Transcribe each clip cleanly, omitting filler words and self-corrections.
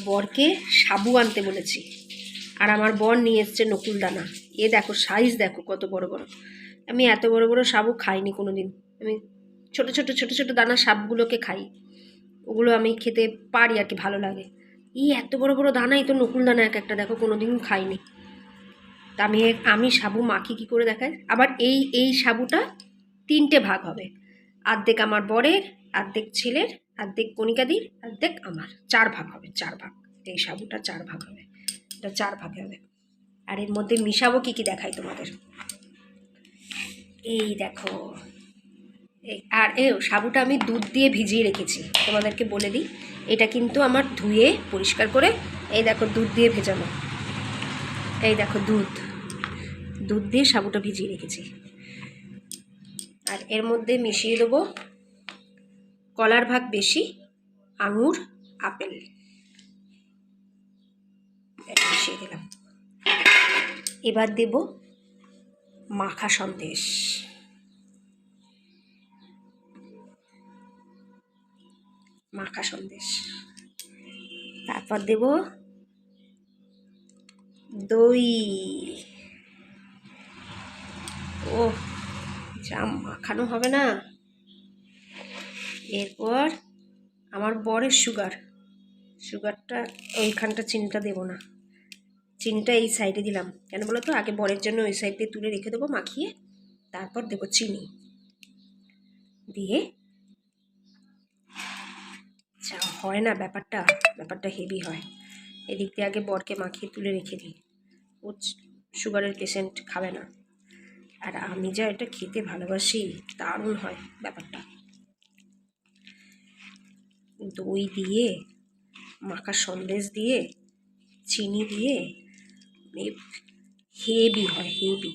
বরকে সাবু আনতে বলেছি, আর আমার বর নিয়ে এসছে নকুলদানা। এ দেখো সাইজ দেখো কত বড় বড়। আমি এত বড় বড় সাবু খাইনি কোনো দিন। আমি ছোট ছোট ছোট ছোট দানা সাবগুলোকে খাই, ওগুলো আমি খেতে পারি আর কি, ভালো লাগে। এত বড় বড় দানাই তো নকুলদানা এক একটা, দেখো কোনো দিন খাইনি। তা আমি সাবু মাখি কী করে দেখাই। আবার এই সাবুটা 3টে ভাগ হবে, অর্ধেক আমার বরের, অর্ধেক ছেলের, অর্ধেক কণিকাদির, অর্ধেক আমার। 4 ভাগ হবে, 4 ভাগ। এই সাবুটা 4 ভাগ হবে, এটা 4 ভাগে হবে। আর এর মধ্যে মিশাবো কী কী দেখাই তোমাদের। এই দেখো, আর সাবুটা আমি দুধ দিয়ে ভিজিয়ে রেখেছি, তোমাদেরকে বলে দিই। এটা কিন্তু আমার ধুয়ে পরিষ্কার করে, এই দেখো দুধ দিয়ে ভেজানো। এই দেখো দুধ দিয়ে সাবুটা ভিজিয়ে রেখেছি। আর এর মধ্যে মিশিয়ে দেবো কলার ভাগ বেশি আঙুর, আপেল, মিশিয়ে দিলাম। এবার দেব মাখা সন্দেশ, তারপর দেব দই। ও যা মাখানো হবে না। এরপর আমার বরের সুগারটা ওইখানটা, চিনিটা দেবো না, চিনিটা এই সাইডে দিলাম। কেন বলো তো, আগে বরের জন্য ওই সাইড দিয়ে তুলে রেখে দেবো মাখিয়ে, তারপর দেবো চিনি দিয়ে। যা হয় না ব্যাপারটা হেভি হয়। এদিক দিয়ে আগে বরকে মাখিয়ে তুলে রেখে দিই, ও সুগারের পেশেন্ট, খাবে না। আর আমি যা এটা খেতে ভালোবাসি, দারুণ হয় ব্যাপারটা। দই দিয়ে, মাখা সন্দেশ দিয়ে, চিনি দিয়ে, হেভি হয়, হেভি।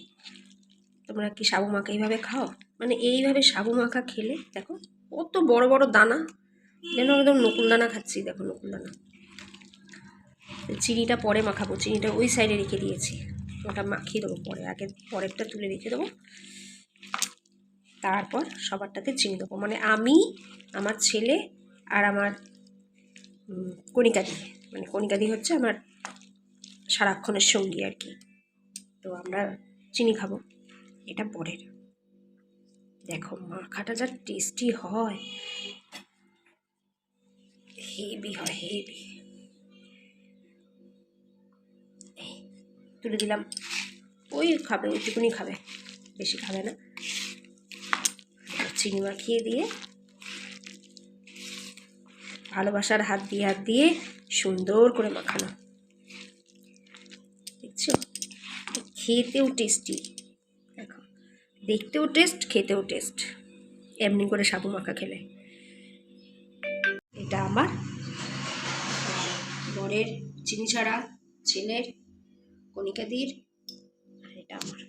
তোমরা কি সাবু মাখা এইভাবে খাও? মানে এইভাবে সাবু মাখা খেলে দেখো কত বড় বড় দানা, যেন একদম নকুলদানা খাচ্ছি। দেখো নকুলদানা। চিনিটা পরে মাখাবো, চিনিটা ওই সাইডে রেখে দিয়েছি, ওটা মাখিয়ে দেবো পরে। আগে পরেরটা তুলে রেখে দেবো, তারপর সবারটাতে চিনি দেবো। মানে আমি, আমার ছেলে আর আমার কণিকাদি, মানে কণিকাদি হচ্ছে আমার সারাক্ষণের সঙ্গী আর কি। তো আমরা চিনি খাবো, এটা পরের। দেখো মাখাটা যা টেস্টি হয়, হেভি হয়, হেভি। তুলে দিলাম, ওই খাবে, ওইটুকুনি খাবে, বেশি খাবে না। চিনি মাখিয়ে দিয়ে, ভালোবাসার হাত দিয়ে সুন্দর করে মাখানো। দেখছো, খেতেও টেস্টি। দেখো দেখতেও টেস্ট, খেতেও টেস্ট, এমনি করে সাবু মাখা খেলে। এটা আমার বরের চিনি ছাড়া, ছেলের, কণিকাদির, আর এটা আমার।